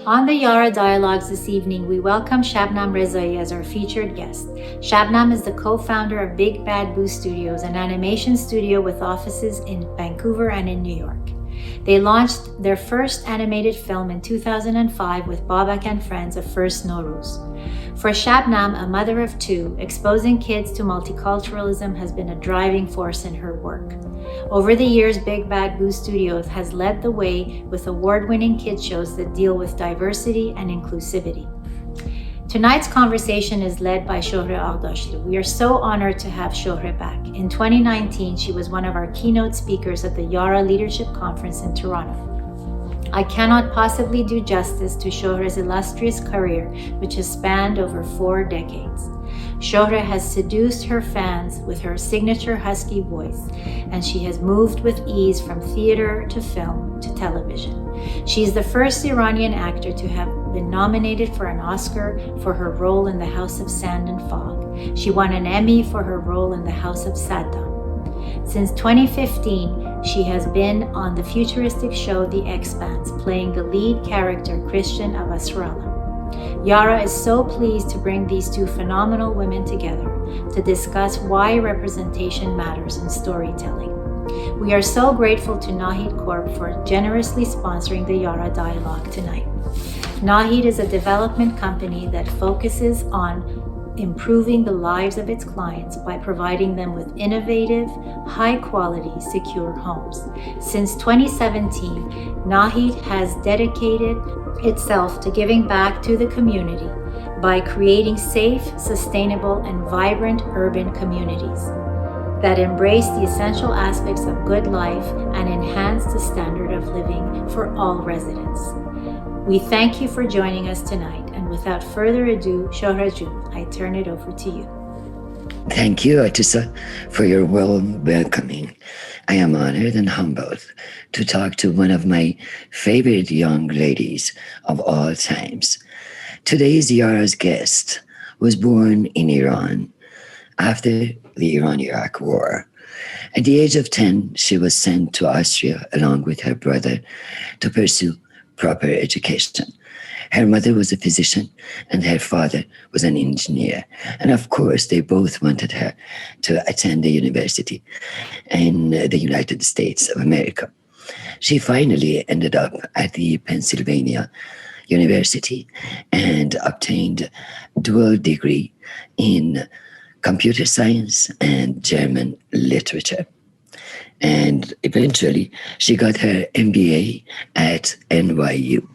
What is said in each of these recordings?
On the Yara Dialogues this evening, we welcome Shabnam Rezaei as our featured guest. Shabnam is the co-founder of Big Bad Boo Studios, an animation studio with offices in Vancouver and in New York. They launched their first animated film in 2005 with Babak and Friends of First Norooz. For Shabnam, a mother of two, exposing kids to multiculturalism has been a driving force in her work. Over the years, Big Bad Boo Studios has led the way with award-winning kids shows that deal with diversity and inclusivity. Tonight's conversation is led by Shohreh Aghdashloo. We are so honored to have Shohreh back. In 2019, she was one of our keynote speakers at the Yara Leadership Conference in Toronto. I cannot possibly do justice to Shohreh's illustrious career, which has spanned over 4 decades. Shohreh has seduced her fans with her signature husky voice, and she has moved with ease from theater to film to television. She is the first Iranian actor to have been nominated for an Oscar for her role in The House of Sand and Fog. She won an Emmy for her role in The House of Saddam. Since 2015, she has been on the futuristic show The Expanse, playing the lead character Chrisjen Avasarala. Yara is so pleased to bring these two phenomenal women together to discuss why representation matters in storytelling. We are so grateful to Nahid Corp for generously sponsoring the Yara Dialogue tonight. Nahid is a development company that focuses on improving the lives of its clients by providing them with innovative, high-quality, secure homes. Since 2017, Nahid has dedicated itself to giving back to the community by creating safe, sustainable, and vibrant urban communities that embrace the essential aspects of good life and enhance the standard of living for all residents. We thank you for joining us tonight, and without further ado, Shohreh, I turn it over to you. Thank you, Atisa, for your warm welcoming. I am honored and humbled to talk to one of my favorite young ladies of all times. Today's Yara's guest was born in Iran after the Iran-Iraq War. At the age of 10, she was sent to Austria along with her brother to pursue proper education. Her mother was a physician and her father was an engineer. And of course, they both wanted her to attend a university in the United States of America. She finally ended up at the Pennsylvania University and obtained a dual degree in computer science and German literature. And eventually, she got her MBA at NYU.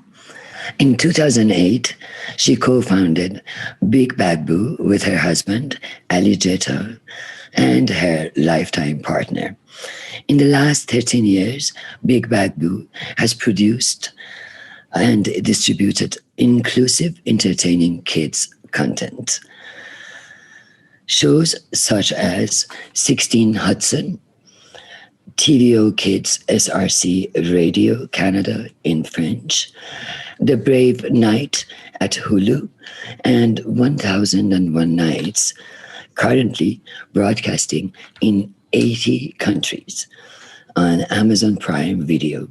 In 2008, she co-founded Big Bad Boo with her husband, Ali Jetta, and her lifetime partner. In the last 13 years, Big Bad Boo has produced and distributed inclusive, entertaining kids content. Shows such as 16 Hudson, TVO Kids SRC Radio Canada in French, The Brave Night at Hulu, and 1001 Nights, currently broadcasting in 80 countries on Amazon Prime Video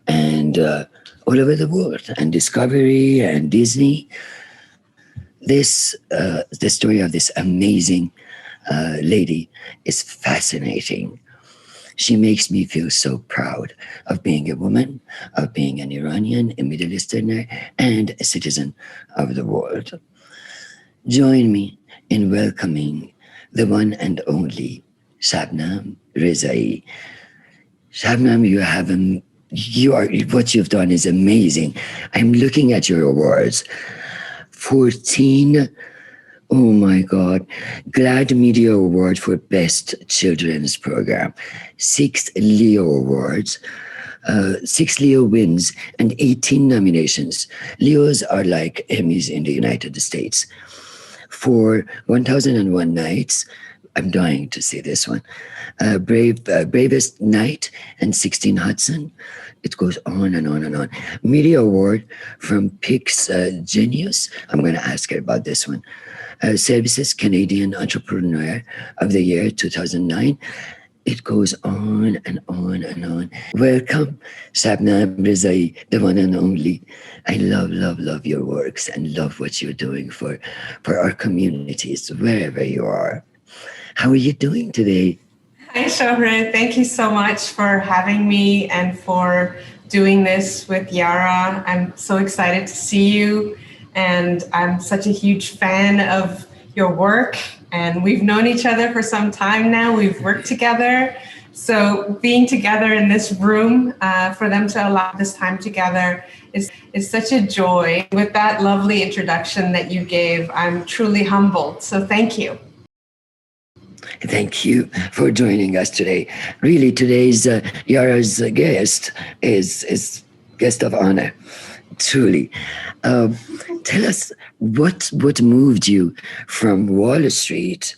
and all over the world, and Discovery and Disney. The story of this amazing lady is fascinating. She makes me feel so proud of being a woman, of being an Iranian, a Middle Easterner, and a citizen of the world. Join me in welcoming the one and only Shabnam Rezaei. Shabnam, what you've done is amazing. I'm looking at your awards. 14, oh my God, GLAAD Media Award for Best Children's Program, 6 Leo Awards, 6 Leo wins, and 18 nominations. Leos are like Emmys in the United States. For 1001 Nights, I'm dying to see this one, Bravest Night and 16 Hudson. It goes on and on and on. Media Award from Pix Genius. I'm going to ask her about this one. Services Canadian Entrepreneur of the Year 2009. It goes on and on and on. Welcome, Shabnam Rezaei, the one and only. I love, love, love your works and love what you're doing for our communities, wherever you are. How are you doing today? Hi, Shohreh. Thank you so much for having me and for doing this with Yara. I'm so excited to see you, and I'm such a huge fan of your work. And we've known each other for some time now. We've worked together. So being together in this room, for them to allow this time together is such a joy. With that lovely introduction that you gave, I'm truly humbled. So thank you. Thank you for joining us today. Really, today's Yara's guest is guest of honor. Truly, tell us what moved you from Wall Street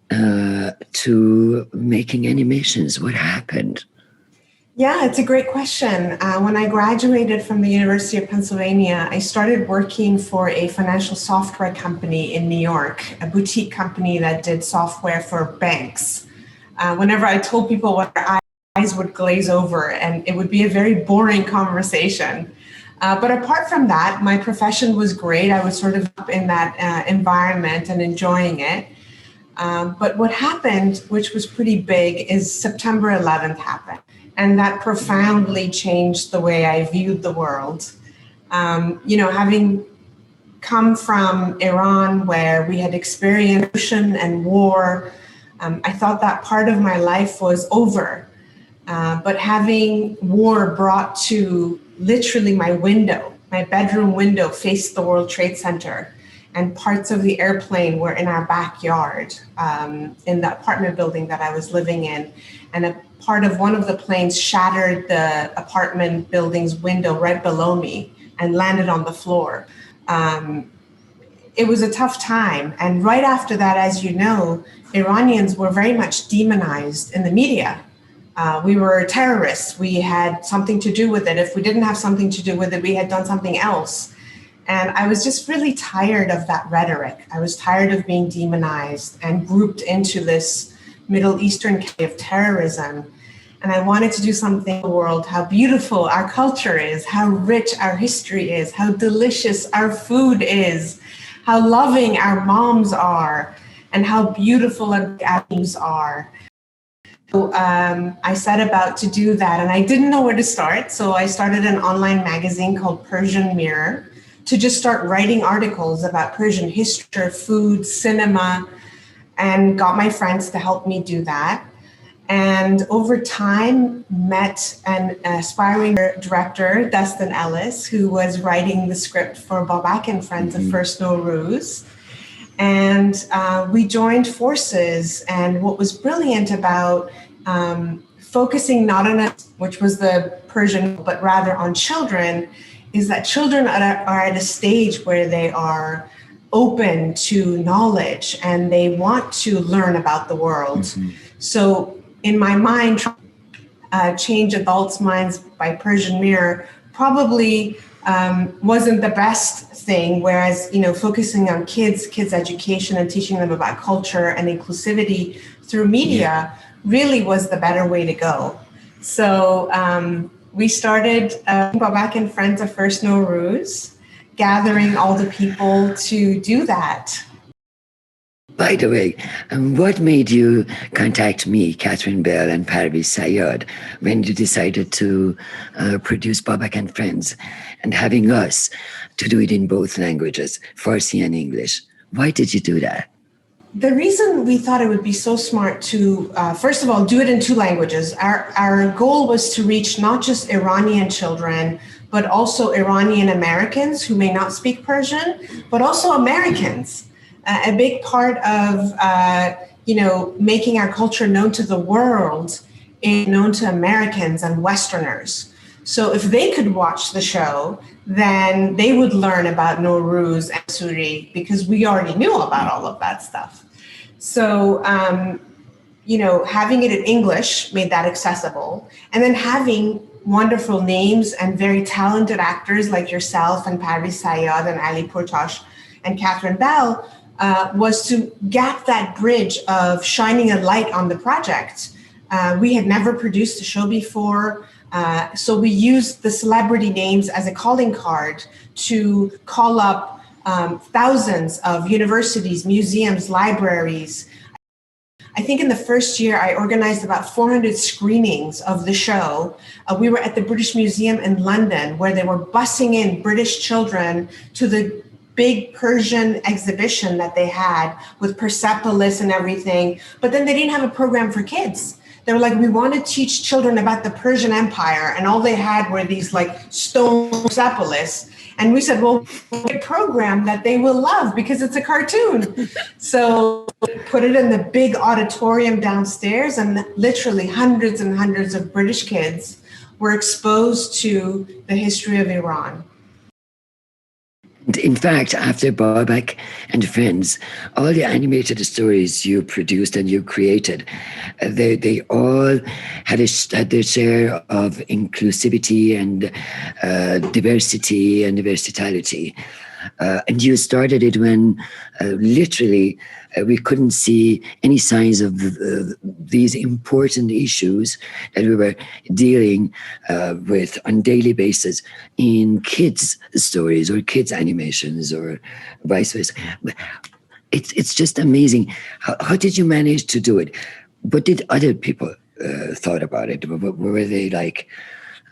to making animations. What happened? Yeah, it's a great question. When I graduated from the University of Pennsylvania, I started working for a financial software company in New York, a boutique company that did software for banks. Whenever I told people what, their eyes would glaze over, and it would be a very boring conversation. But apart from that, my profession was great. I was sort of up in that environment and enjoying it. But what happened, which was pretty big, is September 11th happened. And that profoundly changed the way I viewed the world. Having come from Iran, where we had experienced revolution and war, I thought that part of my life was over. But having war brought to literally my window, my bedroom window faced the World Trade Center, and parts of the airplane were in our backyard, in the apartment building that I was living in. And a part of one of the planes shattered the apartment building's window right below me and landed on the floor. It was a tough time. And right after that, as you know, Iranians were very much demonized in the media. We were terrorists. We had something to do with it. If we didn't have something to do with it, we had done something else. And I was just really tired of that rhetoric. I was tired of being demonized and grouped into this Middle Eastern kind of terrorism. And I wanted to do something in the world, how beautiful our culture is, how rich our history is, how delicious our food is, how loving our moms are, and how beautiful our teams are. So I set about to do that, and I didn't know where to start. So I started an online magazine called Persian Mirror to just start writing articles about Persian history, food, cinema, and got my friends to help me do that. And over time, met an aspiring director, Dustin Ellis, who was writing the script for Babak and Friends of First Norooz. And we joined forces. And what was brilliant about focusing not on us, which was the Persian, but rather on children, is that children are at a stage where they are open to knowledge and they want to learn about the world. Mm-hmm. So in my mind, change adults' minds by Persian Mirror probably wasn't the best thing, whereas focusing on kids education and teaching them about culture and inclusivity through media really was the better way to go. So we started Babak and Friends of First Norooz, gathering all the people to do that. By the way, what made you contact me, Catherine Bell, and Parviz Sayad when you decided to produce Babak and Friends and having us to do it in both languages, Farsi and English? Why did you do that? The reason we thought it would be so smart to, first of all, do it in two languages. Our goal was to reach not just Iranian children, but also Iranian Americans who may not speak Persian, but also Americans. A big part of, making our culture known to the world is known to Americans and Westerners. So if they could watch the show, then they would learn about Nowruz and Suri because we already knew about all of that stuff. So, having it in English made that accessible. And then having wonderful names and very talented actors like yourself and Parviz Sayad and Ali Pourtash and Catherine Bell was to gap that bridge of shining a light on the project We had never produced a show before. So we used the celebrity names as a calling card to call up thousands of universities, museums, libraries. I think in the first year, I organized about 400 screenings of the show. We were at the British Museum in London, where they were busing in British children to the big Persian exhibition that they had with Persepolis and everything. But then they didn't have a program for kids. They were like, we want to teach children about the Persian Empire. And all they had were these like stone Persepolis. And we said, well, a program that they will love because it's a cartoon. So put it in the big auditorium downstairs, and literally hundreds and hundreds of British kids were exposed to the history of Iran. In fact, after Babak and Friends, all the animated stories you produced and you created, they all had their share of inclusivity and diversity and versatility. And you started it when literally we couldn't see any signs of these important issues that we were dealing with on a daily basis in kids' stories or kids' animations or vice versa. It's just amazing. How did you manage to do it? What did other people thought about it? Were they like...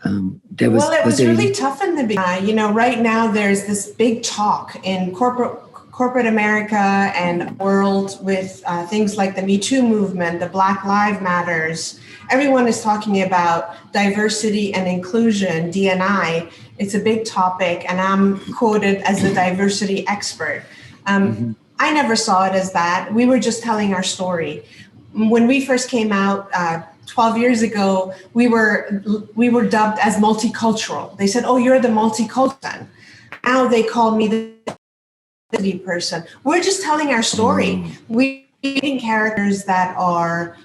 it was really tough in the beginning. Right now there's this big talk in corporate America and world with things like the Me Too movement, the Black Lives Matters. Everyone is talking about diversity and inclusion, D&I. It's a big topic, and I'm quoted as the diversity expert. I never saw it as that. We were just telling our story. When we first came out 12 years ago, we were dubbed as multicultural. They said, oh, you're the multicultural. Now they call me the person. We're just telling our story. We're creating characters that are,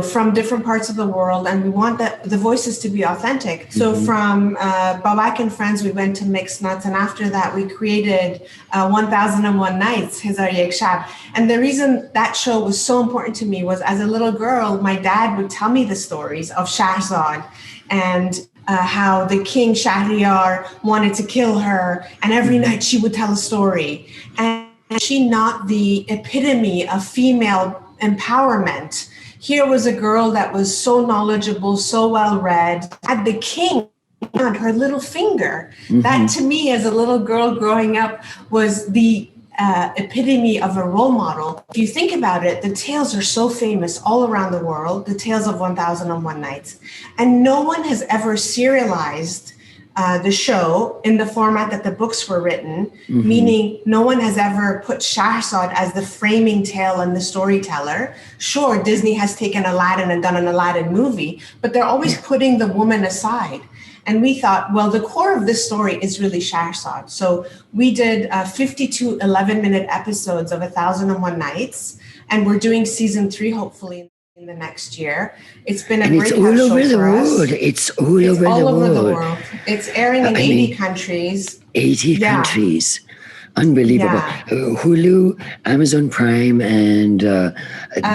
from different parts of the world, and we want the voices to be authentic. So from Babak and Friends, we went to Mixed Nuts, and after that, we created 1001 Nights, Hazar Yek Shab. And the reason that show was so important to me was, as a little girl, my dad would tell me the stories of Shahzad and how the king Shahryar wanted to kill her, and every night she would tell a story. And she not the epitome of female empowerment. Here was a girl that was so knowledgeable, so well-read, had the king on her little finger. That, to me, as a little girl growing up, was the epitome of a role model. If you think about it, the tales are so famous all around the world, the tales of 1001 Nights, and no one has ever serialized the show in the format that the books were written, meaning no one has ever put Shahzad as the framing tale and the storyteller. Sure, Disney has taken Aladdin and done an Aladdin movie, but they're always putting the woman aside. And we thought, well, the core of this story is really Shahzad. So we did 52 11-minute episodes of 1001 Nights, and we're doing season 3, hopefully, in the next year. It's been a great show for us. It's all over the world. It's airing in 80 countries. 80 countries. Unbelievable. Yeah. Hulu, Amazon Prime, and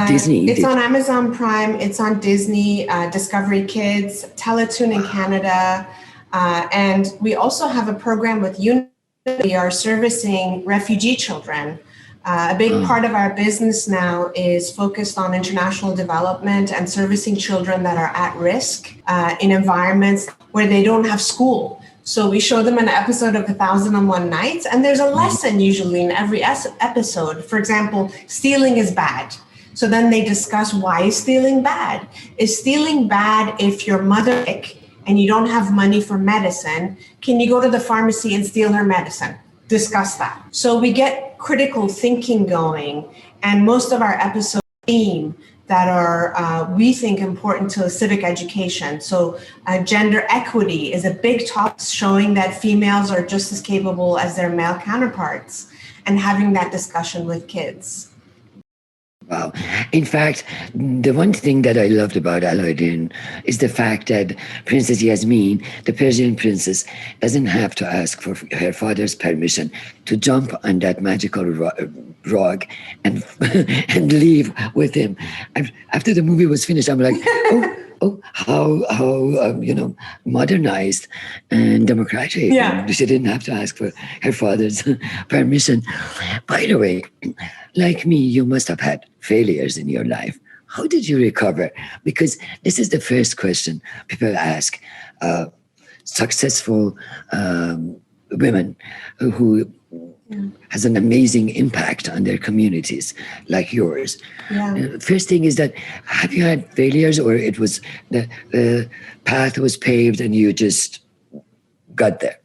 Disney. It's on Amazon Prime. It's on Disney, Discovery Kids, Teletoon in Canada. And we also have a program with UNICEF. We are servicing refugee children. A big part of our business now is focused on international development and servicing children that are at risk in environments where they don't have school. So we show them an episode of 1001 Nights, and there's a lesson usually in every episode. For example, stealing is bad. So then they discuss, why is stealing bad? Is stealing bad if your mother is sick and you don't have money for medicine? Can you go to the pharmacy and steal her medicine? Discuss that. So we get critical thinking going, and most of our episodes theme that are, we think, important to civic education. So gender equity is a big topic, showing that females are just as capable as their male counterparts, and having that discussion with kids. Wow. In fact, the one thing that I loved about Aladdin is the fact that Princess Yasmin, the Persian princess, doesn't have to ask for her father's permission to jump on that magical rug and and leave with him. After the movie was finished, I'm like, how modernized and democratic. Yeah. She didn't have to ask for her father's permission. By the way, like me, you must have had failures in your life. How did you recover? Because this is the first question people ask successful women who has an amazing impact on their communities like yours. Yeah. First thing is that, have you had failures, or it was the path was paved and you just got there?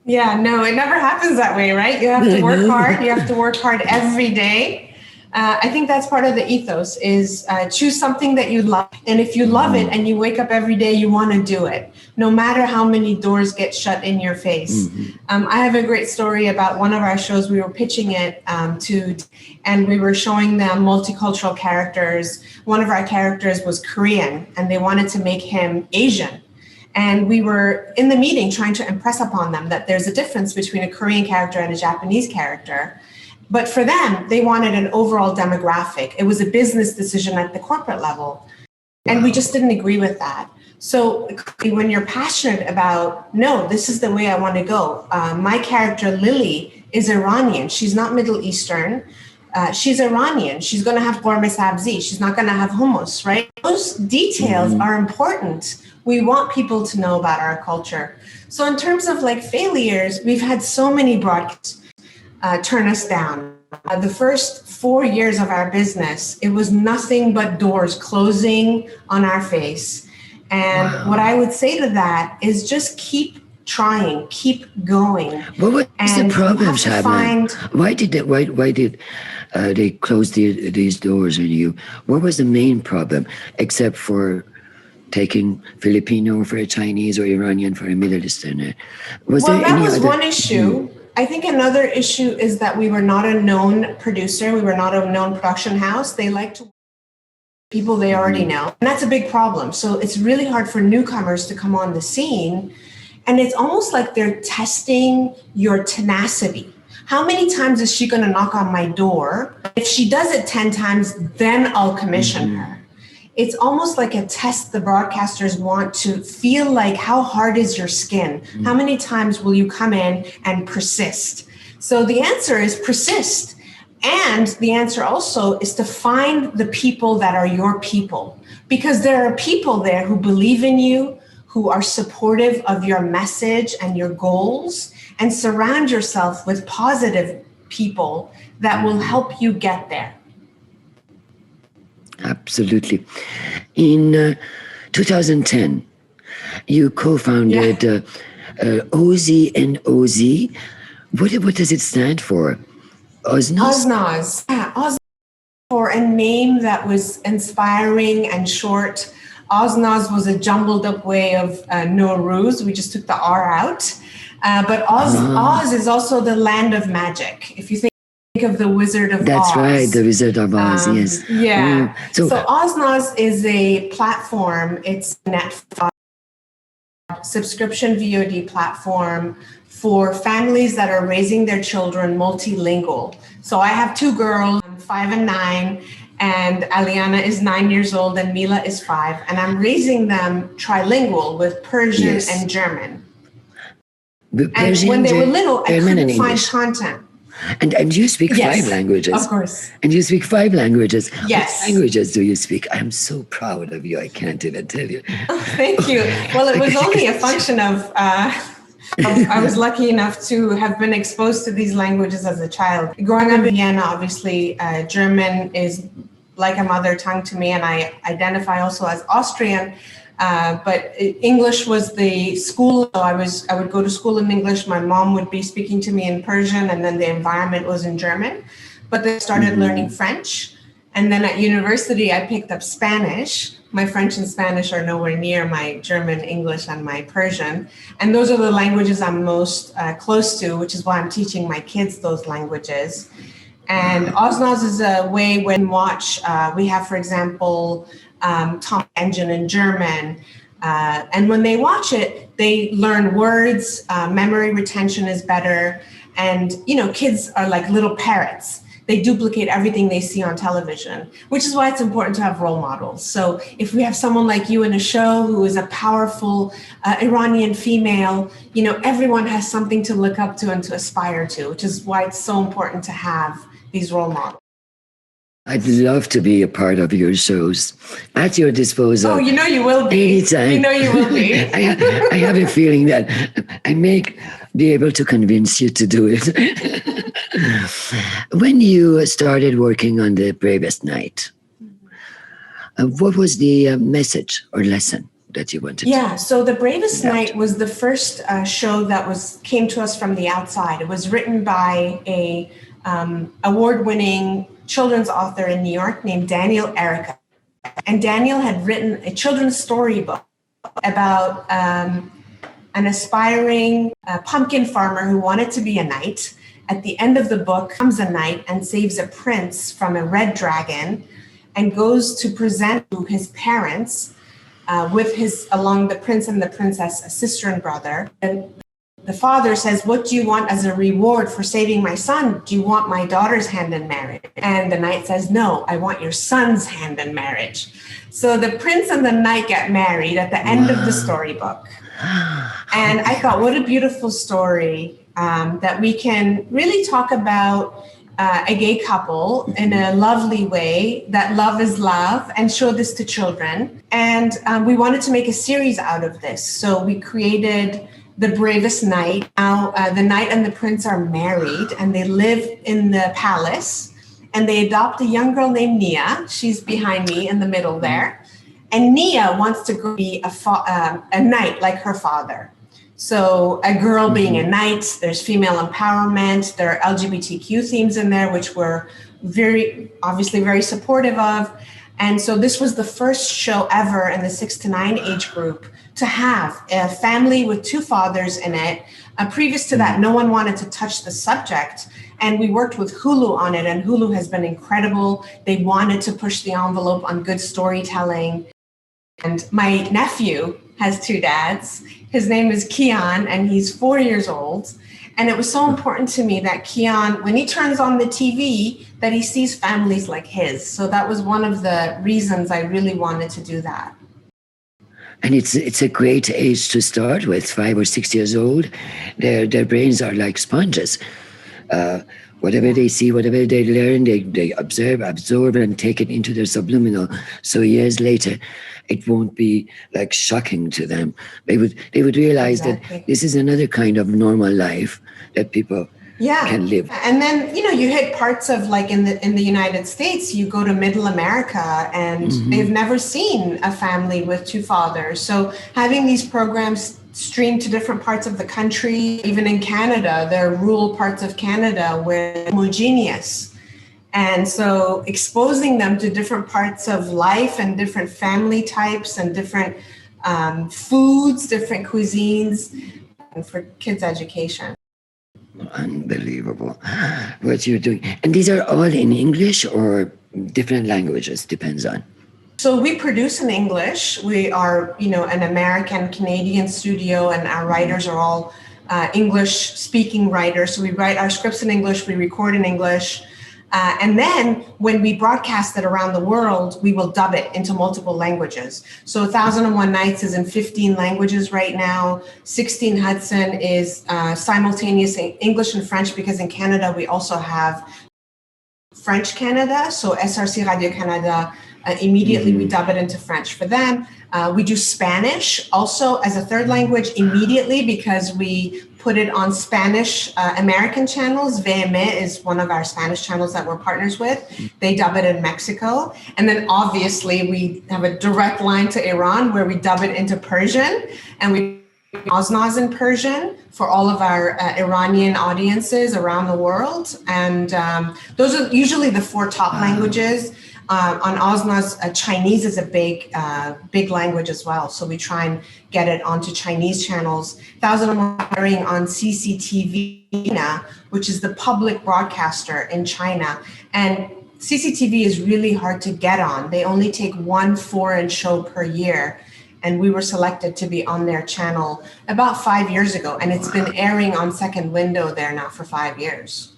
Yeah, no, it never happens that way, right? You have to work hard. You have to work hard every day. I think that's part of the ethos is choose something that you love. And if you love it and you wake up every day, you want to do it, no matter how many doors get shut in your face. I have a great story about one of our shows. We were pitching it and we were showing them multicultural characters. One of our characters was Korean and they wanted to make him Asian. And we were in the meeting trying to impress upon them that there's a difference between a Korean character and a Japanese character. But for them, they wanted an overall demographic. It was a business decision at the corporate level. And we just didn't agree with that. So when you're passionate about, no, this is the way I want to go. My character, Lily, is Iranian. She's not Middle Eastern. She's Iranian. She's going to have gourmet sabzi. She's not going to have hummus, right? Those details are important. We want people to know about our culture. So in terms of like failures, we've had so many broadcasts turn us down. The first 4 years of our business, it was nothing but doors closing on our face. And what I would say to that is just keep trying, keep going. What was the problem, Shabnam? Why did they close these doors on you? What was the main problem, except for taking Filipino for a Chinese or Iranian for a Middle Easterner? That was one issue. I think another issue is that we were not a known producer. We were not a known production house. They like to people they already know. And that's a big problem. So it's really hard for newcomers to come on the scene. And it's almost like they're testing your tenacity. How many times is she going to knock on my door? If she does it 10 times, then I'll commission her. It's almost like a test the broadcasters want to feel like, how hard is your skin? How many times will you come in and persist? So the answer is persist. And the answer also is to find the people that are your people, because there are people there who believe in you, who are supportive of your message and your goals, and surround yourself with positive people that will help you get there. Absolutely. In 2010, you co-founded OZ and OZ. What does it stand for? Oznaz? Oznaz. Yeah, Oznaz for a name that was inspiring and short. Oznaz was a jumbled up way of Norooz. We just took the R out. But Oz is also the land of magic. If you think of the Wizard of Oz. That's right, the Wizard of Oz, yes. Yeah. So Oznaz is a platform. It's a Netflix subscription VOD platform for families that are raising their children multilingual. So I have 2 girls, 5 and 9, and Aliana is 9 years old and Mila is 5. And I'm raising them trilingual with Persian and German. And when they were little, I couldn't find content. And you speak 5 languages. Of course. And you speak 5 languages. Yes. What languages do you speak? I'm so proud of you. I can't even tell you. Oh, thank you. Well, it was only a function of, I was lucky enough to have been exposed to these languages as a child. Growing up in Vienna, obviously, German is like a mother tongue to me, and I identify also as Austrian. But English was the school. So I would go to school in English. My mom would be speaking to me in Persian, and then the environment was in German. But then I started learning French. And then at university, I picked up Spanish. My French and Spanish are nowhere near my German, English, and my Persian. And those are the languages I'm most close to, which is why I'm teaching my kids those languages. And Oznaz is a way when watch, we have, for example, Tom Engine in German. And when they watch it, they learn words, memory retention is better. And, kids are like little parrots. They duplicate everything they see on television, which is why it's important to have role models. So if we have someone like you in a show who is a powerful Iranian female, everyone has something to look up to and to aspire to, which is why it's so important to have these role models. I'd love to be a part of your shows. At your disposal. Oh, you will be. Anytime. You will be. I have a feeling that I may be able to convince you to do it. When you started working on The Bravest Night, what was the message or lesson that you wanted to? So The Bravest Night was the first show that came to us from the outside. It was written by a award-winning children's author in New York named Daniel Erica. And Daniel had written a children's storybook about an aspiring pumpkin farmer who wanted to be a knight. At the end of the book comes a knight and saves a prince from a red dragon and goes to present to his parents along the prince and the princess, a sister and brother. And the father says, "What do you want as a reward for saving my son? Do you want my daughter's hand in marriage?" And the knight says, "No, I want your son's hand in marriage." So the prince and the knight get married at the end of the storybook. And I thought, what a beautiful story that we can really talk about a gay couple in a lovely way, that love is love, and show this to children. And we wanted to make a series out of this. So we created The Bravest Night. Now the knight and the prince are married and they live in the palace, and they adopt a young girl named Nia. She's behind me in the middle there. And Nia wants to be a knight like her father. So a girl being a knight, there's female empowerment, there are LGBTQ themes in there, which we're obviously very supportive of. And so this was the first show ever in the 6 to 9 age group to have a family with 2 fathers in it. Previous to that, no one wanted to touch the subject. And we worked with Hulu on it, and Hulu has been incredible. They wanted to push the envelope on good storytelling. And my nephew has 2 dads. His name is Kian, and he's 4 years old. And it was so important to me that Kian, when he turns on the TV, that he sees families like his. So that was one of the reasons I really wanted to do that. And it's a great age to start with, 5 or 6 years old. Their brains are like sponges. Whatever they see, whatever they learn, they observe, absorb, and take it into their subliminal. So years later, it won't be like shocking to them. They would realize that this is another kind of normal life that people can live. And then, you hit parts of like in the United States, you go to middle America and they've never seen a family with 2 fathers. So having these programs streamed to different parts of the country, even in Canada, there are rural parts of Canada where they're homogeneous. And so exposing them to different parts of life and different family types and different foods, different cuisines, and for kids' education. Unbelievable what you're doing. And these are all in English or different languages, depends on. So we produce in English. We are, an American-Canadian studio, and our writers are all English-speaking writers. So we write our scripts in English, we record in English. And then when we broadcast it around the world, we will dub it into multiple languages. So 1001 Nights is in 15 languages right now. 16 Hudson is simultaneous in English and French, because in Canada, we also have French Canada. So SRC Radio Canada, immediately we dub it into French for them. We do Spanish also as a third language immediately, because we put it on Spanish American channels. VME is one of our Spanish channels that we're partners with. They dub it in Mexico. And then obviously we have a direct line to Iran where we dub it into Persian, and we Oznaz in Persian for all of our Iranian audiences around the world. And those are usually the 4 top languages. On Osnos, Chinese is a big language as well. So we try and get it onto Chinese channels. Thousand and One airing on CCTV, which is the public broadcaster in China. And CCTV is really hard to get on. They only take one foreign show per year. And we were selected to be on their channel about 5 years ago. And it's been airing on Second Window there now for 5 years.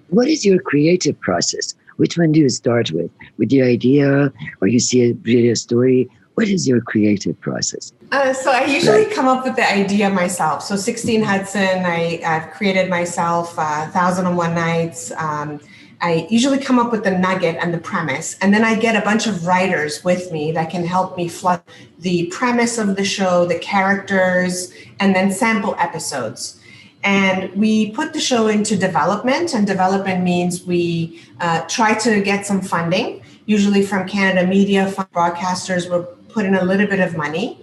What is your creative process? Which one do you start with? With the idea, or you see a story? What is your creative process? So I usually come up with the idea myself. So 16 Hudson, I've created myself, 1001 Nights. I usually come up with the nugget and the premise, and then I get a bunch of writers with me that can help me flush the premise of the show, the characters, and then sample episodes. And we put the show into development, and development means we try to get some funding, usually from Canada Media. Broadcasters will put in a little bit of money,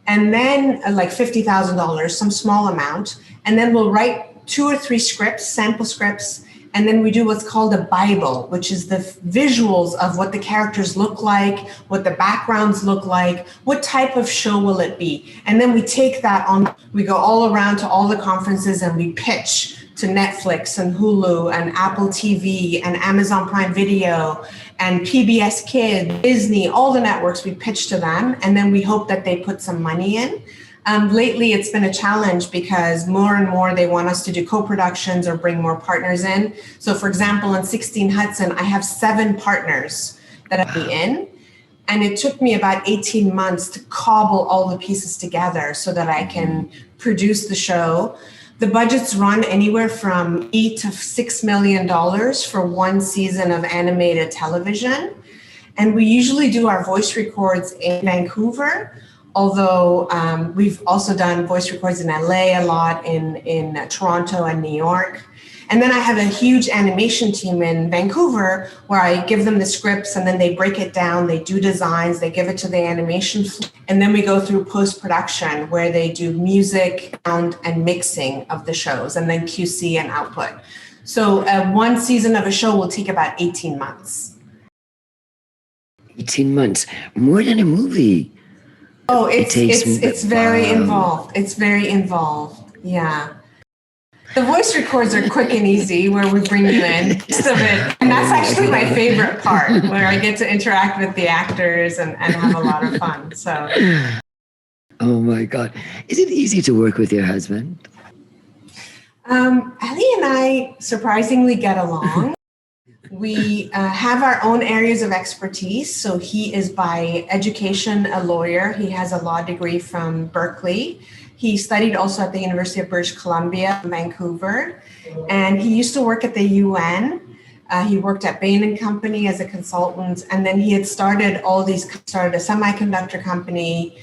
and then like $50,000, some small amount, and then we'll write 2 or 3 scripts, sample scripts, and then we do what's called a Bible, which is the visuals of what the characters look like, what the backgrounds look like, what type of show will it be. And then we take that on, we go all around to all the conferences and we pitch to Netflix and Hulu and Apple TV and Amazon Prime Video and PBS Kids, Disney, all the networks, we pitch to them. And then we hope that they put some money in. Lately, it's been a challenge because more and more they want us to do co-productions or bring more partners in. So for example, in 16 Hudson, I have 7 partners that I'll be in. And it took me about 18 months to cobble all the pieces together so that I can produce the show. The budgets run anywhere from $8 to $6 million for one season of animated television. And we usually do our voice records in Vancouver, although we've also done voice records in LA a lot, in Toronto and New York. And then I have a huge animation team in Vancouver where I give them the scripts and then they break it down, they do designs, they give it to the animation, and then we go through post-production where they do music, sound, and mixing of the shows, and then QC and output. So one season of a show will take about 18 months. 18 months, more than a movie. Oh, it's very involved. It's very involved. Yeah. The voice records are quick and easy where we bring you in, just of it. And that's actually my favorite part, where I get to interact with the actors and have a lot of fun. So. Oh my God. Is it easy to work with your husband? Ali and I surprisingly get along. We have our own areas of expertise. So he is by education a lawyer. He has a law degree from Berkeley. He studied also at the University of British Columbia, Vancouver. And he used to work at the UN. He worked at Bain & Company as a consultant. And then he had started a semiconductor company.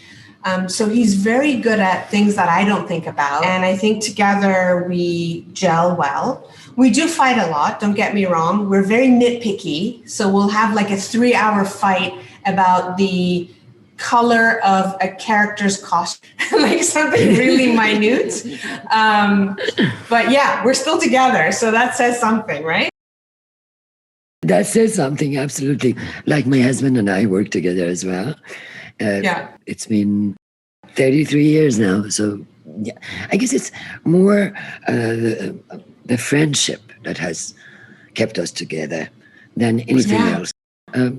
So he's very good at things that I don't think about. And I think together we gel well. We do fight a lot, don't get me wrong. We're very nitpicky. So we'll have like a 3-hour fight about the color of a character's costume, like something really minute. But yeah, we're still together. So that says something, right? That says something, absolutely. Like my husband and I work together as well. Yeah. It's been 33 years now. So yeah, I guess it's more the friendship that has kept us together than anything else.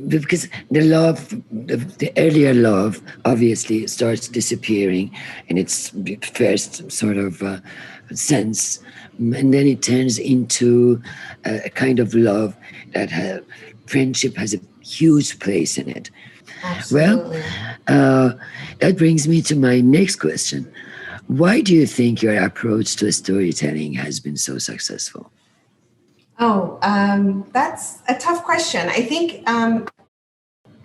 Because the love, the earlier love, obviously starts disappearing in its first sort of sense. And then it turns into a kind of love that friendship has a huge place in it. Absolutely. Well, that brings me to my next question. Why do you think your approach to storytelling has been so successful? Oh, that's a tough question. I think,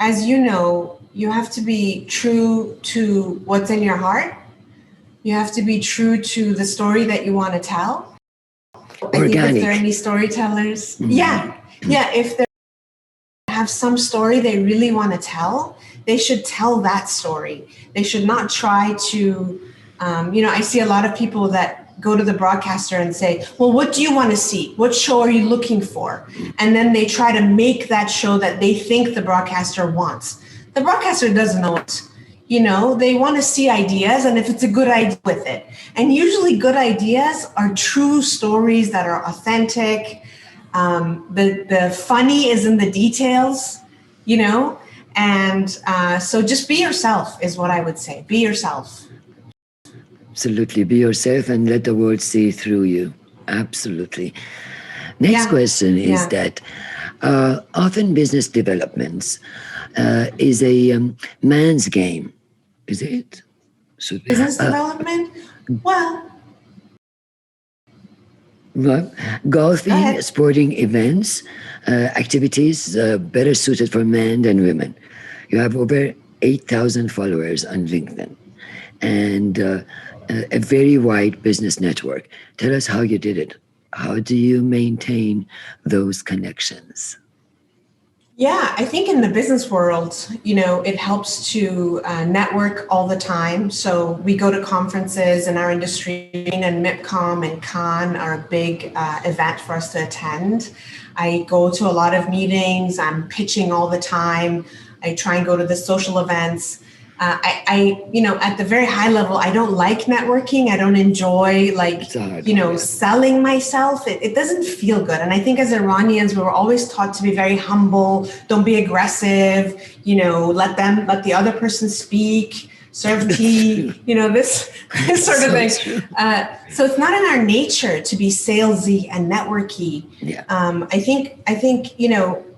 as you know, you have to be true to what's in your heart. You have to be true to the story that you want to tell. Organic. I think if there are any storytellers, if they have some story they really want to tell, they should tell that story. They should not try to, I see a lot of people that go to the broadcaster and say, well, what do you want to see? What show are you looking for? And then they try to make that show that they think the broadcaster wants. The broadcaster doesn't know it. They want to see ideas, and if it's a good idea with it. And usually good ideas are true stories that are authentic. The funny is in the details, and so just be yourself is what I would say. Be yourself. Absolutely. Be yourself and let the world see through you. Absolutely. Next question is that often business developments is a man's game. Is it? Business development? Well, golfing, sporting events, activities better suited for men than women. You have over 8,000 followers on LinkedIn and a very wide business network. Tell us how you did it. How do you maintain those connections? Yeah, I think in the business world, it helps to network all the time. So we go to conferences in our industry, and MIPCOM and Cannes are a big event for us to attend. I go to a lot of meetings. I'm pitching all the time. I try and go to the social events. At the very high level, I don't like networking. I don't enjoy selling myself. It doesn't feel good. And I think as Iranians, we were always taught to be very humble. Don't be aggressive. Let the other person speak. Serve tea. This sort of thing. So it's not in our nature to be salesy and networky. Yeah. I think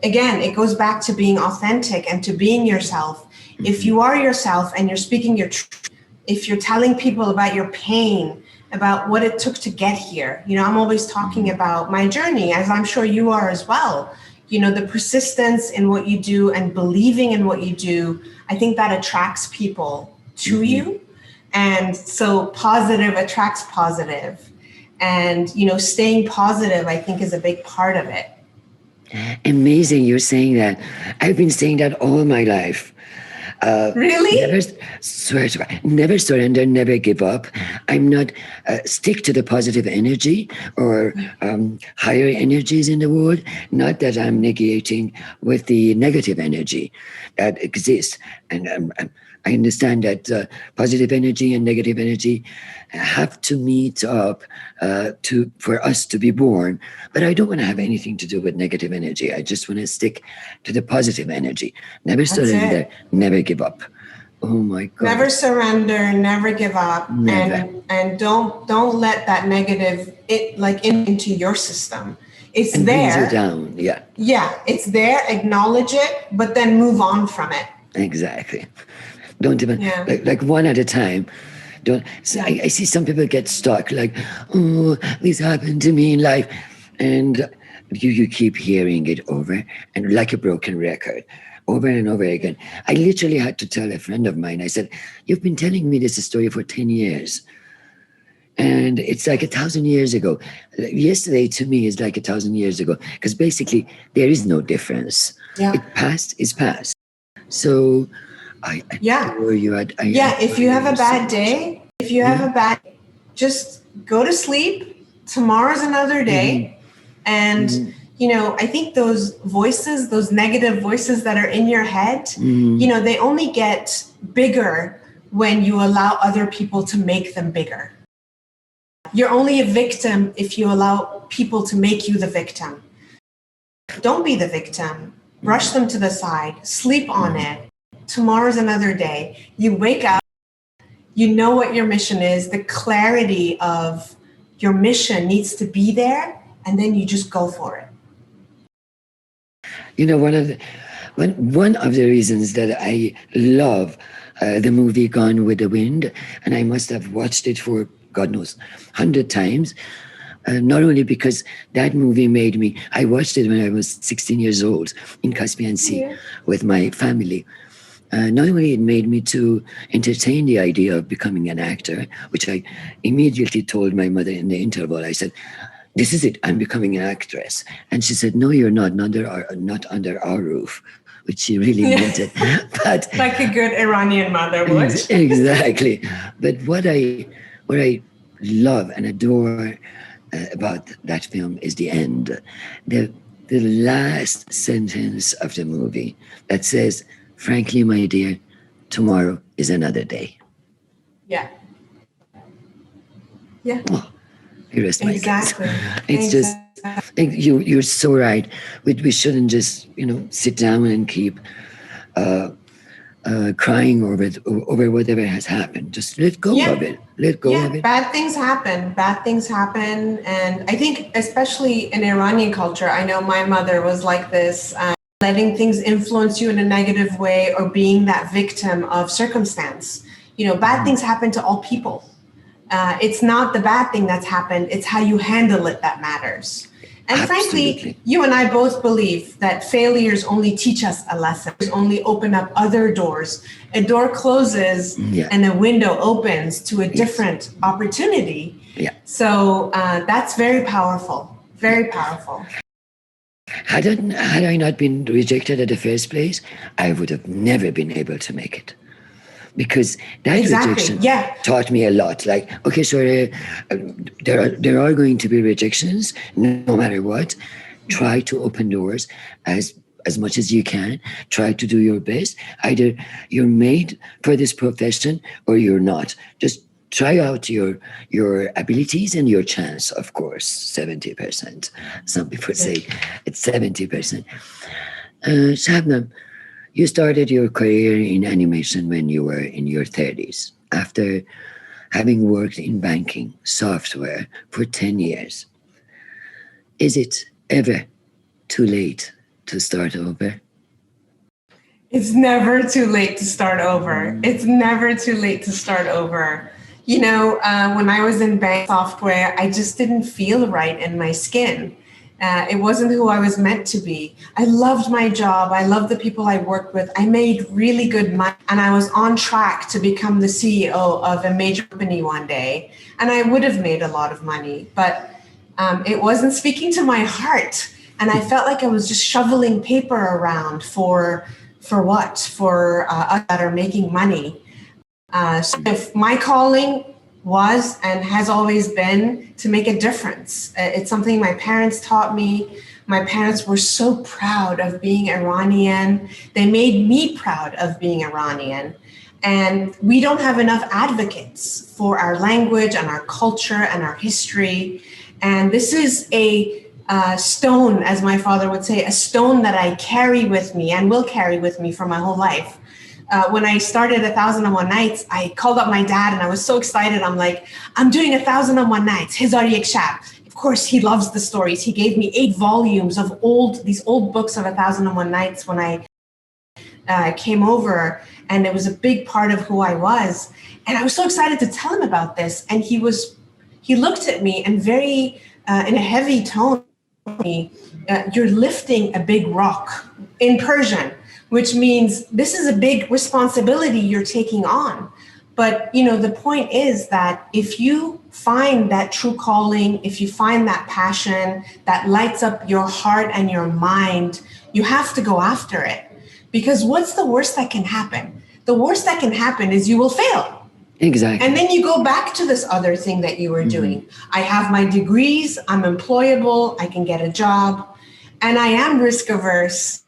again, it goes back to being authentic and to being yourself. If you are yourself and you're speaking your truth, if you're telling people about your pain, about what it took to get here, I'm always talking about my journey, as I'm sure you are as well. The persistence in what you do and believing in what you do, I think that attracts people to you. And so positive attracts positive. And, staying positive, I think, is a big part of it. Amazing you're saying that. I've been saying that all my life. Really? Never surrender, never give up. I'm not stick to the positive energy or higher energies in the world. Not that I'm negating with the negative energy that exists. And I understand that positive energy and negative energy have to meet up for us to be born. But I don't want to have anything to do with negative energy. I just want to stick to the positive energy. Never surrender, never give up. Oh my God. Never surrender, never give up. Never. And don't let that negative into your system. It's and there. Brings you down, yeah. Yeah, it's there, acknowledge it, but then move on from it. Exactly. Don't even like one at a time. I see some people get stuck this happened to me in life, and you keep hearing it over and like a broken record over and over again. I literally had to tell a friend of mine, I said, you've been telling me this story for 10 years and it's like 1,000 years ago. Yesterday to me is like 1,000 years ago, because basically there is no difference. It past is past. So if you have a bad day, just go to sleep. Tomorrow's another day. And, I think those voices, those negative voices that are in your head, they only get bigger when you allow other people to make them bigger. You're only a victim if you allow people to make you the victim. Don't be the victim. Brush them to the side. Sleep on it. Tomorrow's another day. You wake up, you know what your mission is, the clarity of your mission needs to be there, and then you just go for it. One of the reasons that I love the movie Gone with the Wind, and I must have watched it for, God knows, 100 times, not only because that movie made me, I watched it when I was 16 years old in Caspian Sea with my family. Not only it made me to entertain the idea of becoming an actor, which I immediately told my mother in the interval. I said, this is it, I'm becoming an actress. And she said, no, you're not under our roof, which she really meant it. But like a good Iranian mother would. Exactly. But what I love and adore about that film is the end. The, the last sentence of the movie that says, frankly, my dear, tomorrow is another day. Yeah. Yeah. Oh, you rest my case. Exactly. It's just, you're so right. We shouldn't just, sit down and keep crying over whatever has happened. Just let go of it. Let go of it. Bad things happen. Bad things happen. And I think especially in Iranian culture, I know my mother was like this, letting things influence you in a negative way or being that victim of circumstance. Bad things happen to all people. It's not the bad thing that's happened. It's how you handle it that matters. And Absolutely. frankly, you and I both believe that failures only teach us a lesson, only open up other doors. A door closes and a window opens to a different opportunity. Yeah. So that's very powerful, very powerful. Had I not been rejected at the first place, I would have never been able to make it. Because that rejection taught me a lot. Like, okay, sorry, there are going to be rejections, no matter what. Try to open doors as much as you can. Try to do your best. Either you're made for this profession or you're not. Just try out your abilities and your chance, of course, 70%. Some people say it's 70%. Shabnam, you started your career in animation when you were in your 30s, after having worked in banking software for 10 years. Is it ever too late to start over? It's never too late to start over. It's never too late to start over. When I was in bank software, I just didn't feel right in my skin. It wasn't who I was meant to be. I loved my job. I loved the people I worked with. I made really good money, and I was on track to become the CEO of a major company one day. And I would have made a lot of money, but it wasn't speaking to my heart. And I felt like I was just shoveling paper around for what? For us that are making money. So if my calling was and has always been to make a difference. It's something my parents taught me. My parents were so proud of being Iranian. They made me proud of being Iranian. And we don't have enough advocates for our language and our culture and our history. And this is a stone, as my father would say, a stone that I carry with me and will carry with me for my whole life. When I started 1001 Nights, I called up my dad and I was so excited. I'm like, I'm doing 1001 Nights, Hezar Yek Shab. Of course, he loves the stories. He gave me 8 volumes of these old books of 1001 Nights when I came over, and it was a big part of who I was. And I was so excited to tell him about this. And he looked at me and very, in a heavy tone, you're lifting a big rock in Persian, which means this is a big responsibility you're taking on. But, the point is that if you find that true calling, if you find that passion that lights up your heart and your mind, you have to go after it. Because what's the worst that can happen? The worst that can happen is you will fail. Exactly. And then you go back to this other thing that you were doing. I have my degrees, I'm employable, I can get a job, and I am risk averse.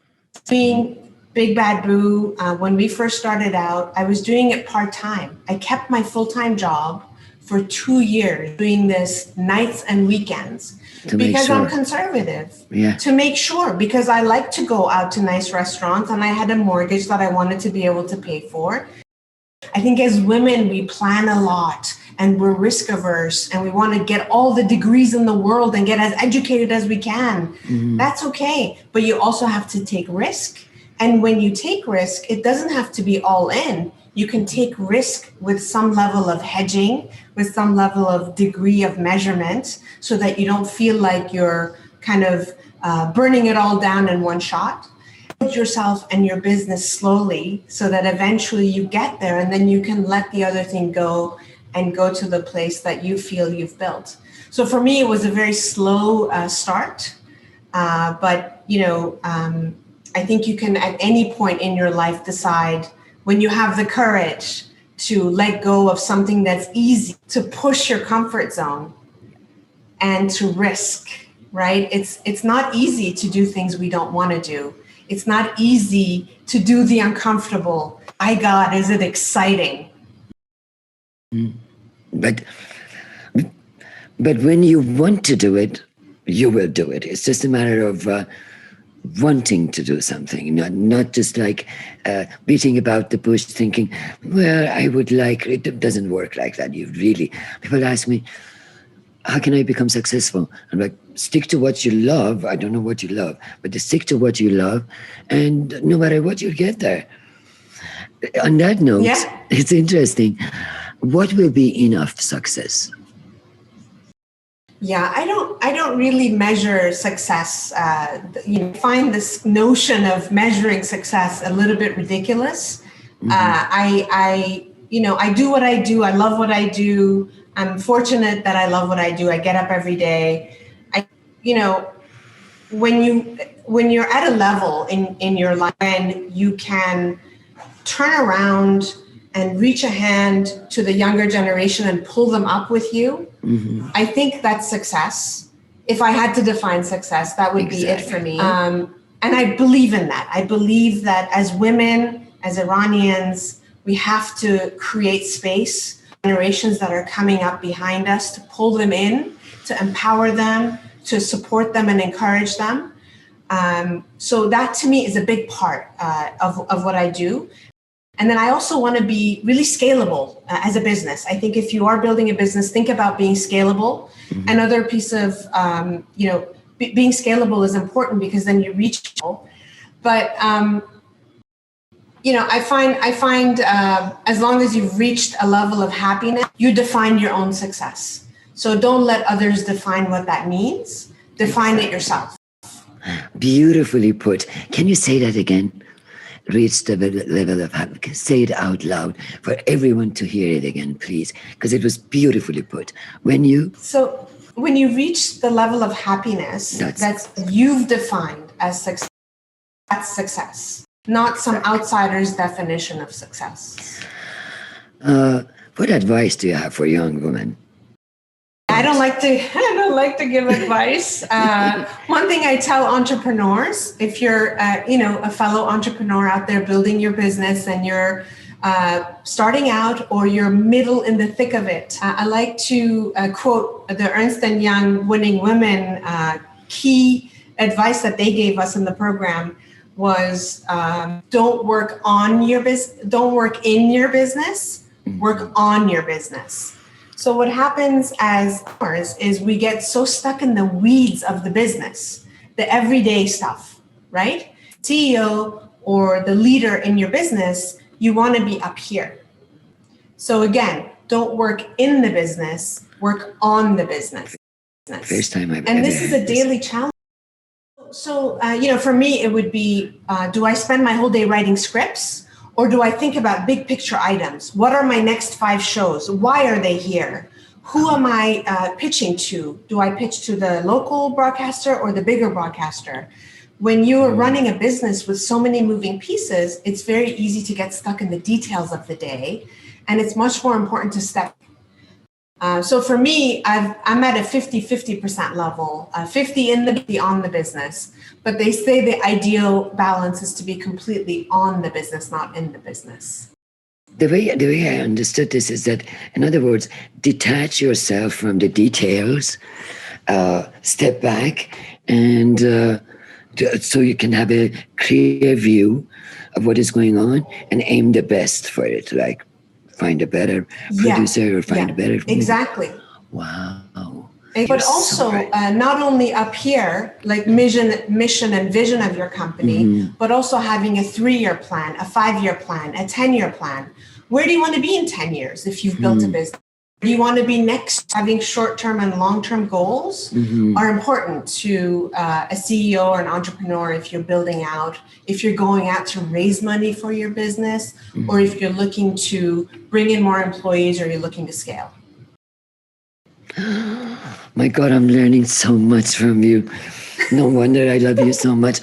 Being Big Bad Boo, when we first started out, I was doing it part-time. I kept my full-time job for 2 years, doing this nights and weekends because I'm conservative. Yeah. To make sure, because I like to go out to nice restaurants and I had a mortgage that I wanted to be able to pay for. I think as women, we plan a lot and we're risk averse and we want to get all the degrees in the world and get as educated as we can. That's okay. But you also have to take risk. And when you take risk, it doesn't have to be all in. You can take risk with some level of hedging, with some level of degree of measurement, so that you don't feel like you're kind of burning it all down in one shot. Build yourself and your business slowly so that eventually you get there, and then you can let the other thing go and go to the place that you feel you've built. So for me, it was a very slow start, but I think you can at any point in your life decide, when you have the courage to let go of something that's easy, to push your comfort zone and to risk, right? It's not easy to do things we don't want to do. It's not easy to do the uncomfortable. My God, is it exciting? But when you want to do it, you will do it. It's just a matter of wanting to do something, not just like beating about the bush thinking, well, I would like, it doesn't work like that. People ask me, how can I become successful? I'm like, stick to what you love. I don't know what you love, but to stick to what you love, and no matter what, you'll get there. On that note, It's interesting. What will be enough success? Yeah, I don't really measure success. Find this notion of measuring success a little bit ridiculous. Mm-hmm. I do what I do. I love what I do. I'm fortunate that I love what I do. I get up every day. When you're at a level in your life and you can turn around and reach a hand to the younger generation and pull them up with you, mm-hmm. I think that's success. If I had to define success, that would be it for me. And I believe in that. I believe that as women, as Iranians, we have to create space, generations that are coming up behind us, to pull them in, to empower them, to support them and encourage them. So that to me is a big part of what I do. And then I also want to be really scalable as a business. I think if you are building a business, think about being scalable. Mm-hmm. Another piece of, being scalable is important because then you reach people. But, I find as long as you've reached a level of happiness, you define your own success. So don't let others define what that means. Define it yourself. Beautifully put. Can you say that again? Reach the level of happiness. Say it out loud for everyone to hear it again, please, because it was beautifully put. When you reach the level of happiness that's you've defined as success, that's success, not some outsider's definition of success. What advice do you have for young women? I don't like to give advice. One thing I tell entrepreneurs, if you're, a fellow entrepreneur out there building your business and you're starting out or you're middle in the thick of it, I like to quote the Ernst & Young Winning Women key advice that they gave us in the program was don't work in your business, work on your business. So what happens as ours is we get so stuck in the weeds of the business, the everyday stuff, right? CEO or the leader in your business, you want to be up here. So again, don't work in the business, work on the business. First time I've and this is a daily challenge. So, for me, it would be, do I spend my whole day writing scripts? Or do I think about big picture items? What are my next 5 shows? Why are they here? Who am I pitching to? Do I pitch to the local broadcaster or the bigger broadcaster? When you are running a business with so many moving pieces, it's very easy to get stuck in the details of the day. And it's much more important to step. So for me, I'm at a 50% level, 50 on the business. But they say the ideal balance is to be completely on the business, not in the business. The way I understood this is that, in other words, detach yourself from the details, step back, and so you can have a clear view of what is going on and aim the best for it, like find a better producer or find a better... Exactly. Wow. But also not only up here, like mission and vision of your company, mm-hmm. but also having a 3-year plan, a 5-year plan, a 10-year plan. Where do you want to be in 10 years if you've built a business? Where do you want to be next? Having short-term and long-term goals mm-hmm. are important to a CEO or an entrepreneur if you're building out, if you're going out to raise money for your business, mm-hmm. or if you're looking to bring in more employees or you're looking to scale. My God, I'm learning so much from you. No wonder I love you so much.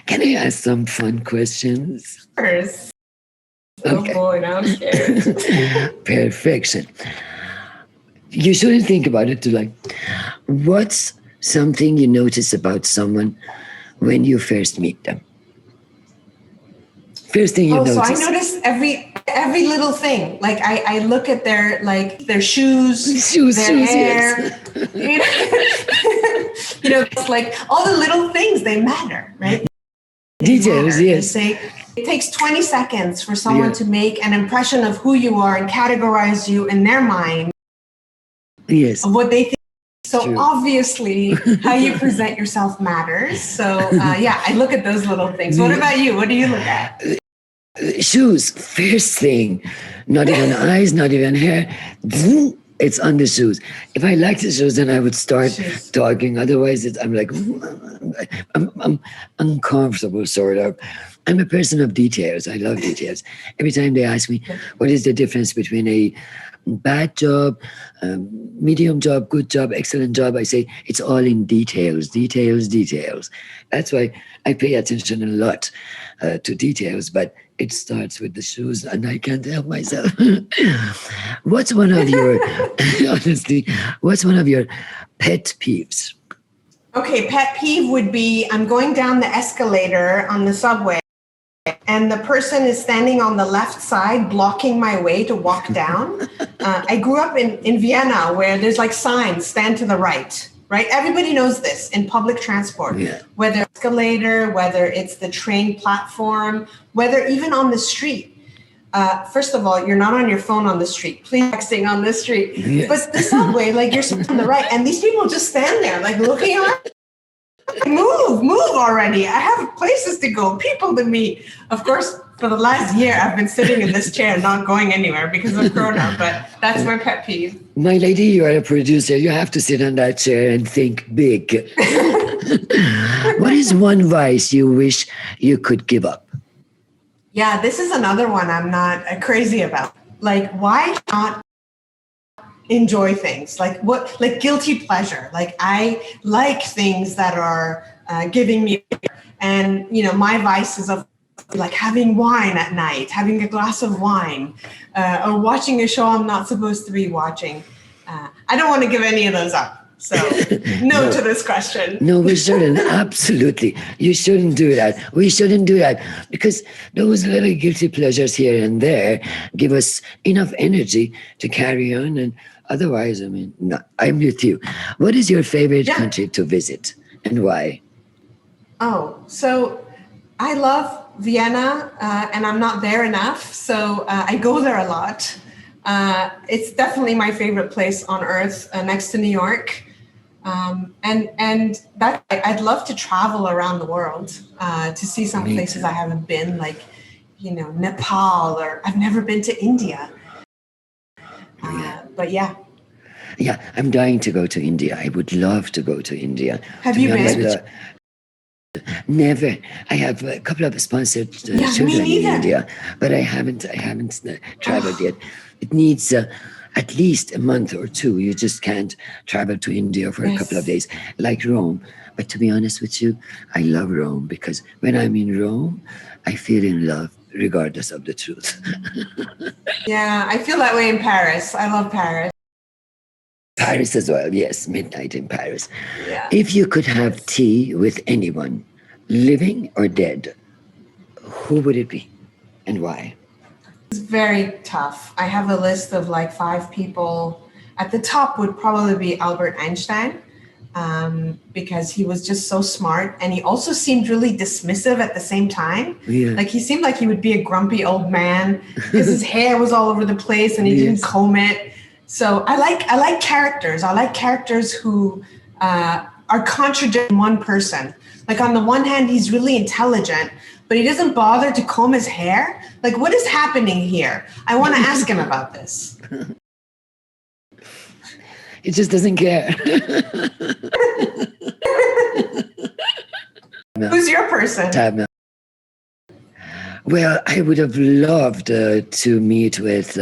Can I ask some fun questions? Of course. Oh boy, now I'm scared. Perfection. You shouldn't think about it too like, what's something you notice about someone when you first meet them? First thing you notice. So I notice every little thing. Like I look at their shoes, their hair. Yes. It's like all the little things, they matter, right? Details, yes. They say it takes 20 seconds for someone to make an impression of who you are and categorize you in their mind. Yes. Of what they think. So obviously, how you present yourself matters. So I look at those little things. What about you? What do you look at? Shoes, first thing. Not even eyes, not even hair. It's on the shoes. If I like the shoes, then I would start talking. Otherwise, I'm like, I'm uncomfortable, sort of. I'm a person of details. I love details. Every time they ask me, what is the difference between a bad job, medium job, good job, excellent job, I say it's all in details, details, details. That's why I pay attention a lot to details, but it starts with the shoes and I can't help myself. What's one of your, honestly, what's one of your pet peeves? Okay, pet peeve would be I'm going down the escalator on the subway and the person is standing on the left side blocking my way to walk down. I grew up in Vienna where there's like signs, stand to the right? Everybody knows this in public transport, whether escalator, whether it's the train platform, whether even on the street. First of all, you're not on your phone on the street. Please texting on the street. Yes. But the subway, like you're on the right, and these people just stand there like looking around. Move already. I have places to go, people to meet. Of course, for the last year, I've been sitting in this chair, not going anywhere because of Corona, but that's my pet peeve. My lady, you are a producer. You have to sit on that chair and think big. What is one vice you wish you could give up? Yeah, this is another one I'm not crazy about. Like, why not enjoy things? Like guilty pleasure. Like I like things that are giving me, and my vices of like having wine at night, having a glass of wine, or watching a show I'm not supposed to be watching. I don't want to give any of those up. So no to this question. No, we shouldn't. Absolutely. You shouldn't do that. We shouldn't do that because those little guilty pleasures here and there give us enough energy to carry on. And otherwise, no, I'm with you. What is your favorite country to visit and why? Oh, so I love Vienna and I'm not there enough. So I go there a lot. It's definitely my favorite place on earth next to New York. And that I'd love to travel around the world to see some places I haven't been, like, Nepal, or I've never been to India. But yeah, I'm dying to go to India. I would love to go to India. Have you been? Never. I have a couple of sponsored children in India, but I haven't traveled yet. It needs at least a month or two. You just can't travel to India for a couple of days, like Rome. But to be honest with you, I love Rome because when I'm in Rome, I feel in love regardless of the truth. Yeah, I feel that way in Paris. I love Paris. Paris as well, yes, midnight in Paris. Yeah. If you could have tea with anyone, living or dead, who would it be and why? It's very tough. I have a list of like 5 people. At the top would probably be Albert Einstein, because he was just so smart. And he also seemed really dismissive at the same time. Yeah. Like he seemed like he would be a grumpy old man because his hair was all over the place and he didn't comb it. So I like characters. I like characters who are contradicting one person. Like on the one hand, he's really intelligent, but he doesn't bother to comb his hair. Like, what is happening here? I want to ask him about this. He just doesn't care. Who's your person? Well, I would have loved to meet with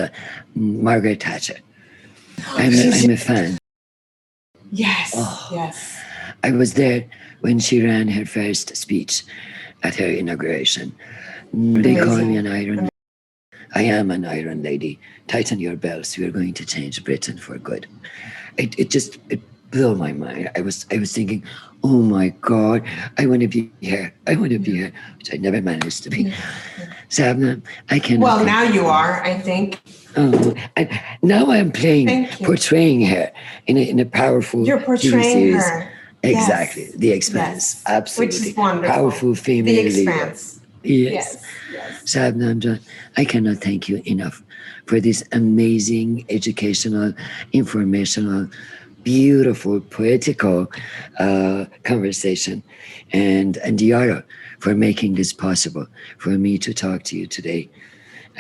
Margaret Thatcher. I'm a fan. Yes, yes. I was there when she ran her first speech at her inauguration. They call me an Iron Man. I am an iron lady. Tighten your belts. We are going to change Britain for good. It blew my mind. I was thinking, oh my God, I want to be here. I want to be here, which I never managed to be. Shabnam, I cannot. Well, now you are, I think. Oh, and now I'm portraying her in a powerful You're portraying series. her. Exactly. Yes. The Expanse. Yes. Absolutely. Which is wonderful. Powerful female The leader. Expanse. Yes. Shabnam John, I cannot thank you enough for this amazing, educational, informational, beautiful, poetical conversation. And Yara, for making this possible for me to talk to you today.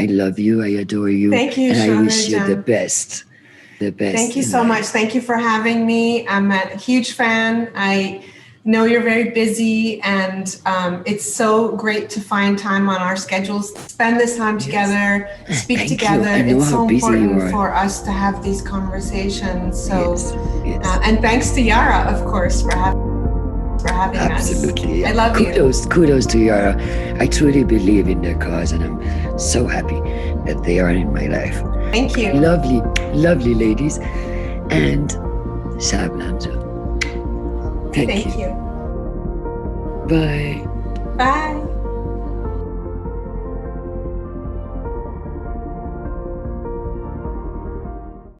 I love you. I adore you. Thank you, and I wish you Shohreh. the best. The best. Thank you so much. Thank you for having me. I'm a huge fan. I know you're very busy, and it's so great to find time on our schedules, spend this time together, speak Thank together. you. I know It's so how busy you important are. for us to have these conversations. So, Yes. and thanks to Yara, of course, for having us. Absolutely. I love you. Kudos to Yara. I truly believe in their cause, and I'm so happy that they are in my life. Thank you. Lovely, lovely ladies. And Shabnam. Thank you. you. Bye. Bye.